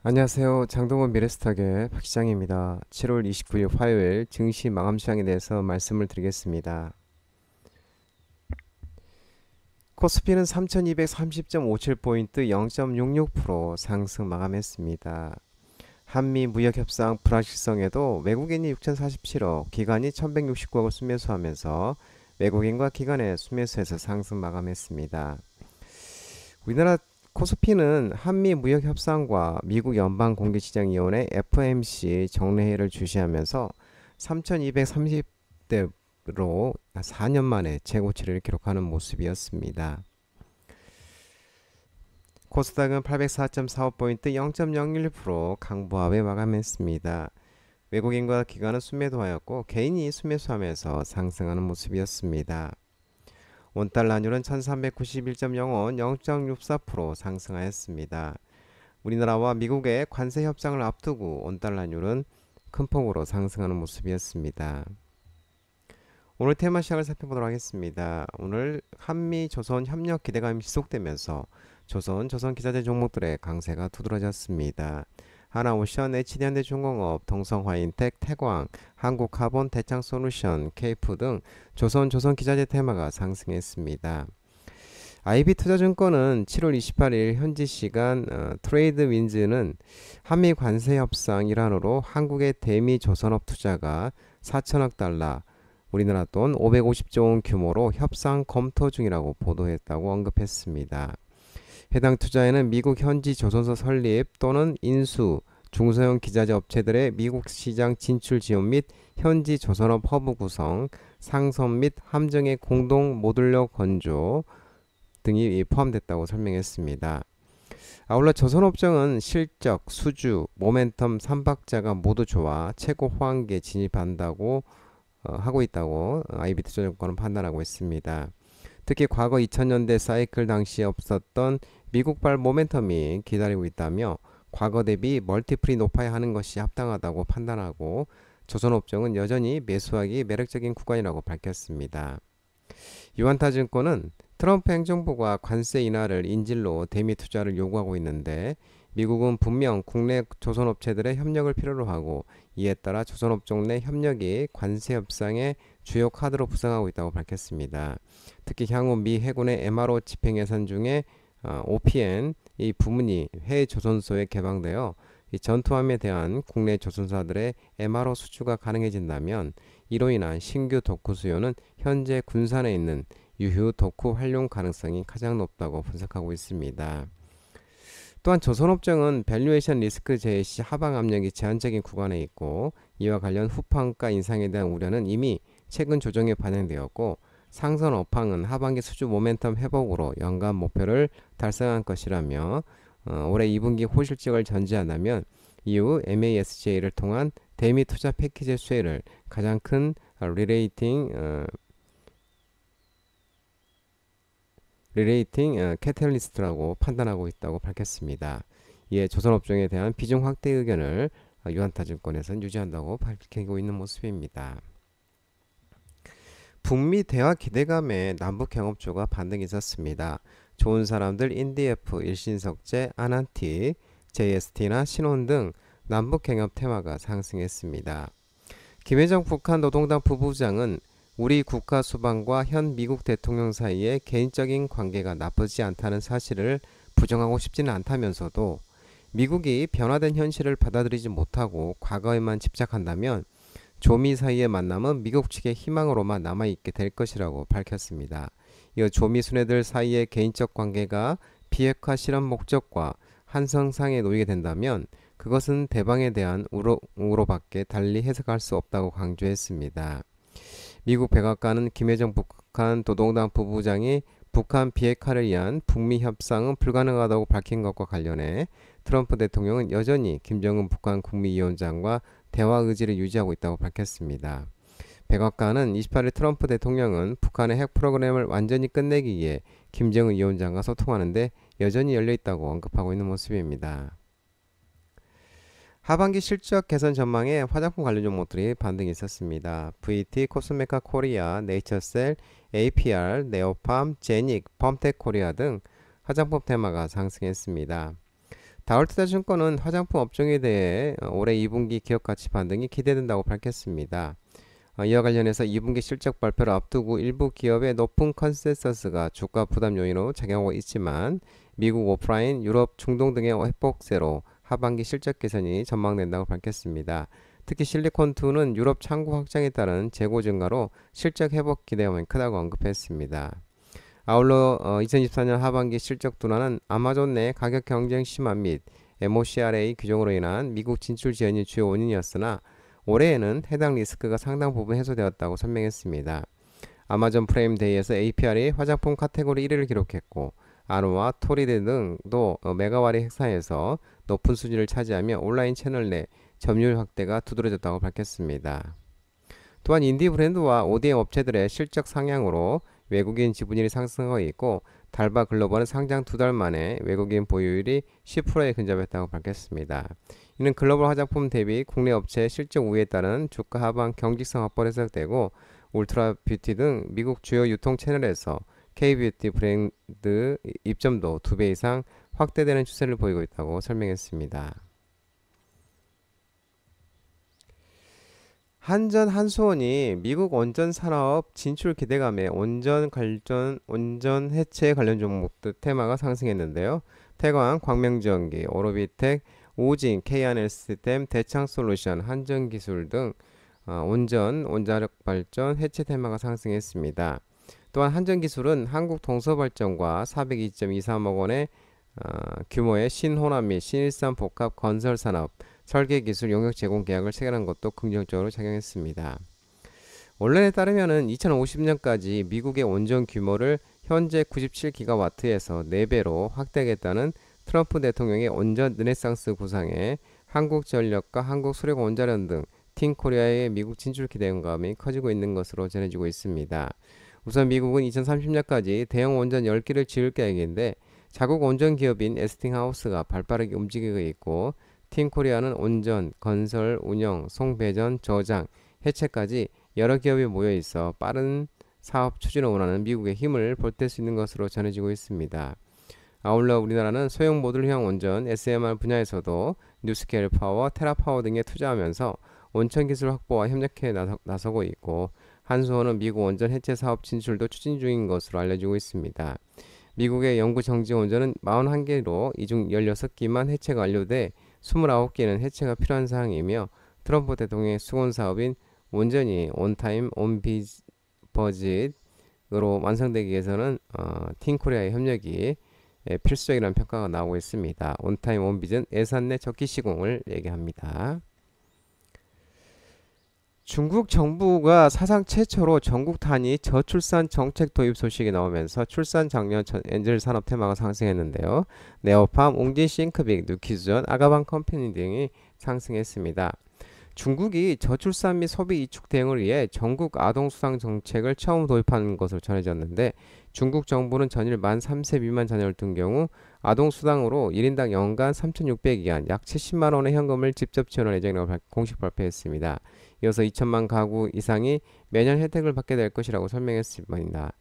안녕하세요. 장동건 미래스탁의 박시장입니다. 7월 29일 화요일 증시 마감 시장에 대해서 말씀을 드리겠습니다. 코스피는 3230.57포인트 0.66% 상승 마감했습니다. 한미 무역협상 불확실성에도 외국인이 6047억, 기관이 1169억을 순매수하면서 외국인과 기관의 순매수에서 상승 마감했습니다. 우리나라 코스피는 한미 무역 협상과 미국 연방공개시장위원회 FOMC 정례회를 주시하면서 3230대로 4년 만에 최고치를 기록하는 모습이었습니다. 코스닥은 804.45포인트 0.01% 강보합에 마감했습니다. 외국인과 기관은 순매도하였고 개인이 순매수하면서 상승하는 모습이었습니다. 원달러 환율은 1391.05원 0.64% 상승하였습니다. 우리나라와 미국의 관세 협상을 앞두고 원달러 환율은 큰 폭으로 상승하는 모습이었습니다. 오늘 테마 시장을 살펴보도록 하겠습니다. 오늘 한미 조선 협력 기대감이 지속되면서 조선 기자재 종목들의 강세가 두드러졌습니다. 하나오션, HD현대중공업, 동성화인텍, 태광, 한국카본, 대창솔루션, 케이프 등 조선 기자재 테마가 상승했습니다. IB투자증권은 7월 28일 현지 시간 트레이드 윈즈는 한미 관세 협상 일환으로 한국의 대미 조선업 투자가 4천억 달러, 우리나라 돈 550조 원 규모로 협상 검토 중이라고 보도했다고 언급했습니다. 해당 투자에는 미국 현지 조선소 설립 또는 인수, 중소형 기자재 업체들의 미국 시장 진출 지원 및 현지 조선업 허브 구성, 상선 및 함정의 공동 모듈러 건조 등이 포함됐다고 설명했습니다. 아울러 조선업종은 실적, 수주, 모멘텀 3박자가 모두 좋아 최고 호황기에 진입한다고 하고 있다고 IB투자증권은 판단하고 있습니다. 특히 과거 2000년대 사이클 당시에 없었던 미국발 모멘텀이 기다리고 있다며 과거 대비 멀티플이 높아야 하는 것이 합당하다고 판단하고 조선업종은 여전히 매수하기 매력적인 구간이라고 밝혔습니다. 유안타증권은 트럼프 행정부가 관세 인하를 인질로 대미 투자를 요구하고 있는데 미국은 분명 국내 조선업체들의 협력을 필요로 하고 이에 따라 조선업종 내 협력이 관세 협상의 주요 카드로 부상하고 있다고 밝혔습니다. 특히 향후 미 해군의 MRO 집행 예산 중에 OPN 이 부문이 해외 조선소에 개방되어 이 전투함에 대한 국내 조선사들의 MRO 수주가 가능해진다면 이로 인한 신규 덕후 수요는 현재 군산에 있는 유휴 덕후 활용 가능성이 가장 높다고 분석하고 있습니다. 또한 조선업종은 밸류에이션 리스크 제외 시 하방 압력이 제한적인 구간에 있고 이와 관련 후판가 인상에 대한 우려는 이미 최근 조정에 반영되었고 상선 업황은 하반기 수주 모멘텀 회복으로 연간 목표를 달성할 것이라며 올해 2분기 호실적을 전제한다면 이후 MASJ를 통한 대미 투자 패키지 수혜를 가장 큰 리레이팅 캐탈리스트라고 판단하고 있다고 밝혔습니다. 이에 조선업종에 대한 비중 확대 의견을 유한타증권에서는 유지한다고 밝히고 있는 모습입니다. 북미 대화 기대감에 남북 경업주가 반등이 있었습니다. 좋은 사람들 인디에프, 일신석재, 아난티, JST나 신혼 등 남북 경협 테마가 상승했습니다. 김여정 북한 노동당 부부장은 우리 국가 수반과 현 미국 대통령 사이의 개인적인 관계가 나쁘지 않다는 사실을 부정하고 싶지는 않다면서도 미국이 변화된 현실을 받아들이지 못하고 과거에만 집착한다면 조미 사이의 만남은 미국 측의 희망으로만 남아있게 될 것이라고 밝혔습니다. 이어 조미 순회들 사이의 개인적 관계가 비핵화 실현 목적과 한성상에 놓이게 된다면 그것은 대방에 대한 우로밖에 달리 해석할 수 없다고 강조했습니다. 미국 백악관은 김여정 북한 노동당 부부장이 북한 비핵화를 위한 북미 협상은 불가능하다고 밝힌 것과 관련해 트럼프 대통령은 여전히 김정은 북한 국무위원장과 대화 의지를 유지하고 있다고 밝혔습니다. 백악관은 28일 트럼프 대통령은 북한의 핵 프로그램을 완전히 끝내기 위해 김정은 위원장과 소통하는데 여전히 열려있다고 언급하고 있는 모습입니다. 하반기 실적 개선 전망에 화장품 관련 종목들이 반등이 있었습니다. VT, 코스메카 코리아, 네이처셀, APR, 네오팜, 제닉, 펌텍 코리아 등 화장품 테마가 상승했습니다. 다올투자증권은 화장품 업종에 대해 올해 2분기 기업가치 반등이 기대된다고 밝혔습니다. 이와 관련해서 2분기 실적 발표를 앞두고 일부 기업의 높은 컨센서스가 주가 부담 요인으로 작용하고 있지만 미국 오프라인, 유럽, 중동 등의 회복세로 하반기 실적 개선이 전망된다고 밝혔습니다. 특히 실리콘2는 유럽 창구 확장에 따른 재고 증가로 실적 회복 기대감이 크다고 언급했습니다. 아울러 2024년 하반기 실적 둔화는 아마존 내 가격 경쟁 심화 및 MOCRA 규정으로 인한 미국 진출 지연이 주요 원인이었으나 올해에는 해당 리스크가 상당 부분 해소되었다고 설명했습니다. 아마존 프라임 데이에서 APR이 화장품 카테고리 1위를 기록했고 아노와 토리드 등도 메가와리 행사에서 높은 수준을 차지하며 온라인 채널 내 점유율 확대가 두드러졌다고 밝혔습니다. 또한 인디 브랜드와 ODM 업체들의 실적 상향으로 외국인 지분율이 상승하고 있고 달바 글로벌은 상장 2달 만에 외국인 보유율이 10%에 근접했다고 밝혔습니다. 이는 글로벌 화장품 대비 국내 업체의 실적 우위에 따른 주가 하방 경직성 확보로 해석되고 울트라 뷰티 등 미국 주요 유통 채널에서 K-뷰티 브랜드 입점도 2배 이상 확대되는 추세를 보이고 있다고 설명했습니다. 한전 한수원이 미국 원전 산업 진출 기대감에 원전 해체 관련 종목들 테마가 상승했는데요. 태광, 광명전기, 오로비텍, 오진, K하늘시스템, 대창솔루션, 한전기술 등 원자력 발전 해체 테마가 상승했습니다. 또한 한전기술은 한국동서발전과 402.23억 원의 규모의 신호남 및 신일산 복합 건설산업 설계기술 용역 제공 계약을 체결한 것도 긍정적으로 작용했습니다. 언론에 따르면 2050년까지 미국의 원전 규모를 현재 97기가와트에서 4배로 확대하겠다는 트럼프 대통령의 원전 르네상스 구상에 한국전력과 한국수력원자력 등 팀코리아의 미국 진출 기대감이 커지고 있는 것으로 전해지고 있습니다. 우선 미국은 2030년까지 대형 원전 10기를 지을 계획인데 자국 원전 기업인 에스팅하우스가 발빠르게 움직이고 있고 팀코리아는 원전, 건설, 운영, 송배전, 저장, 해체까지 여러 기업이 모여 있어 빠른 사업 추진을 원하는 미국의 힘을 보탤 수 있는 것으로 전해지고 있습니다. 아울러 우리나라는 소형 모듈형 원전 SMR 분야에서도 뉴스케일 파워, 테라파워 등에 투자하면서 원천 기술 확보와 협력해 나서고 있고 한수원은 미국 원전 해체 사업 진출도 추진 중인 것으로 알려지고 있습니다. 미국의 영구 정지 원전은 41개로 이 중 16기만 해체가 완료돼 29개는 해체가 필요한 사항이며 트럼프 대통령의 수건 사업인 원전이 온타임 온버짓으로 완성되기 위해서는 팀코리아의 협력이 필수적이라는 평가가 나오고 있습니다. 온타임 온비전 예산 내 적기 시공을 얘기합니다. 중국 정부가 사상 최초로 전국 단위 저출산 정책 도입 소식이 나오면서 출산 장려 엔젤 산업 테마가 상승했는데요. 네오팜, 웅진 싱크빅, 뉴키즈전, 아가방 컴퍼니 등이 상승했습니다. 중국이 저출산 및 소비 이축 대응을 위해 전국 아동 수당 정책을 처음 도입한 것으로 전해졌는데 중국 정부는 전일 만 3세 미만 자녀를 둔 경우 아동 수당으로 1인당 연간 3,600위안 약 70만 원의 현금을 직접 지원할 예정이라고 공식 발표했습니다. 이어서 2천만 가구 이상이 매년 혜택을 받게 될 것이라고 설명했습니다.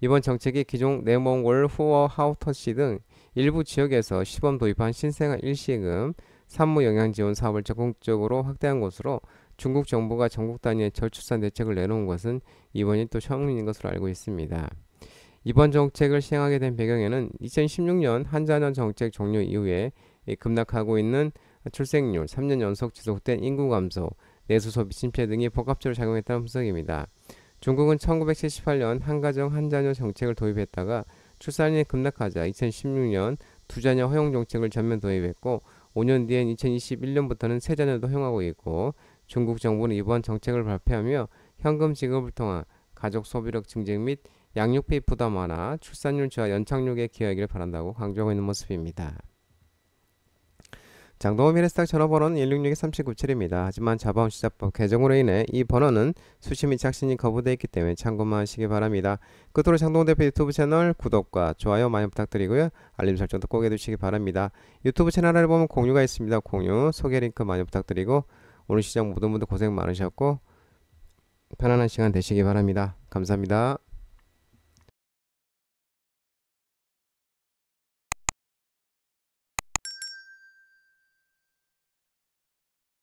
이번 정책이 기존 내몽골, 후어, 하우터시 등 일부 지역에서 시범 도입한 신생아 일시금, 산모 영양 지원 사업을 적극적으로 확대한 것으로 중국 정부가 전국 단위의 저출산 대책을 내놓은 것은 이번이 또 처음인 것으로 알고 있습니다. 이번 정책을 시행하게 된 배경에는 2016년 한자년 정책 종료 이후에 급락하고 있는 출생률, 3년 연속 지속된 인구 감소, 내수 소비 침체 등이 복합적으로 작용했다는 분석입니다. 중국은 1978년 한가정 한자녀 정책을 도입했다가 출산율이 급락하자 2016년 두자녀 허용 정책을 전면 도입했고 5년 뒤엔 2021년부터는 세자녀도 허용하고 있고 중국 정부는 이번 정책을 발표하며 현금 지급을 통한 가족 소비력 증진 및 양육비 부담 완화, 출산율 저하 연착륙에 기여하기를 바란다고 강조하고 있는 모습입니다. 장동호 미래스탁 전화번호는 166-3797입니다. 하지만 자본 시작법 개정으로 인해 이 번호는 수신 및 작신이 거부되어 있기 때문에 참고만 하시기 바랍니다. 끝으로 장동호 대표 유튜브 채널 구독과 좋아요 많이 부탁드리고요. 알림 설정도 꼭 해두시기 바랍니다. 유튜브 채널을 보면 공유가 있습니다. 공유, 소개 링크 많이 부탁드리고 오늘 시장 모두 고생 많으셨고 편안한 시간 되시기 바랍니다. 감사합니다.